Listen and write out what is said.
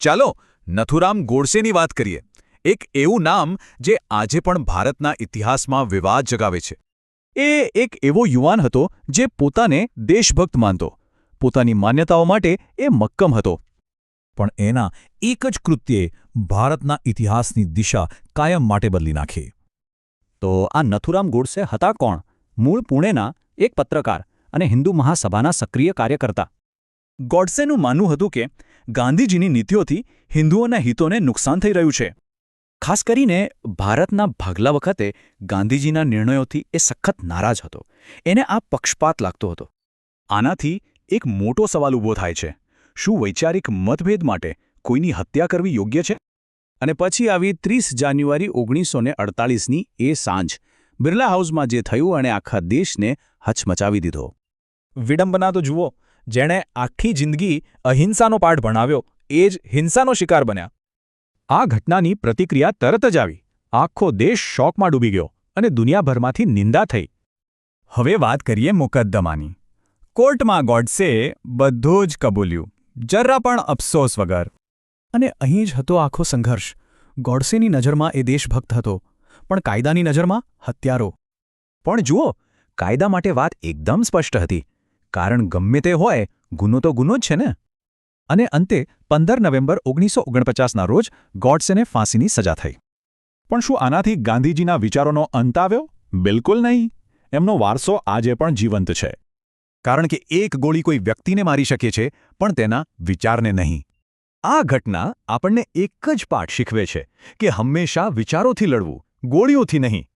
ચાલો નથુરામ ગોડસેની વાત કરીએ. એક એવું નામ જે આજે પણ ભારતના ઇતિહાસમાં વિવાદ જગાવે છે. એ એક એવો યુવાન હતો જે પોતાને દેશભક્ત માનતો, પોતાની માન્યતાઓ માટે એ મક્કમ હતો. પણ એના એક જ કૃત્યે ભારતના ઇતિહાસની દિશા કાયમ માટે બદલી નાખી. તો આ નથુરામ ગોડસે હતા કોણ? મૂળ પુણેના એક પત્રકાર અને હિન્દુ મહાસભાના સક્રિય કાર્યકર્તા. ગોડસેનું માનવું હતું કે ગાંધીજીની નીતિઓથી હિન્દુઓના હિતોને નુકસાન થઈ રહ્યું છે. ખાસ કરીને ભારતના ભાગલા વખતે ગાંધીજીના નિર્ણયોથી એ સખત નારાજ હતો. એને આ પક્ષપાત લાગતો હતો. આનાથી એક મોટો સવાલ ઊભો થાય છે: શું વૈચારિક મતભેદ માટે કોઈની હત્યા કરવી યોગ્ય છે? અને પછી આવી 30 જાન્યુઆરી 1948ની એ સાંજ, બિરલા હાઉસમાં જે થયું અને આખા દેશને હચમચાવી દીધો. વિડંબના તો જુઓ, જેણે આખી જિંદગી અહિંસાનો પાઠ ભણાવ્યો એ જ હિંસાનો શિકાર બન્યા. આ ઘટનાની પ્રતિક્રિયા તરત જ આવી. આખો દેશ શોકમાં ડૂબી ગયો અને દુનિયાભરમાંથી નિંદા થઈ. હવે વાત કરીએ મુકદ્દમાની. કોર્ટમાં ગોડસેએ બધું જ કબૂલ્યું, જરા પણ અફસોસ વગર. અને અહીં જ હતો આખો સંઘર્ષ. ગોડસેની નજરમાં એ દેશભક્ત હતો, પણ કાયદાની નજરમાં હત્યારો. પણ જુઓ, કાયદા માટે વાત એકદમ સ્પષ્ટ હતી. કારણ ગમે તે હોય, ગુનો તો ગુનો જ છે ને. અને અંતે 15 નવેમ્બર 1949ના રોજ ગોડસેને ફાંસીની સજા થઈ. પણ શું આનાથી ગાંધીજીના વિચારોનો અંત આવ્યો? બિલકુલ નહીં. એમનો વારસો આજે પણ જીવંત છે. કારણ કે એક ગોળી કોઈ વ્યક્તિને મારી શકે છે, પણ તેના વિચારને નહીં. આ ઘટના આપણને એક જ પાઠ શીખવે છે કે હંમેશા વિચારોથી લડવું, ગોળીઓથી નહીં.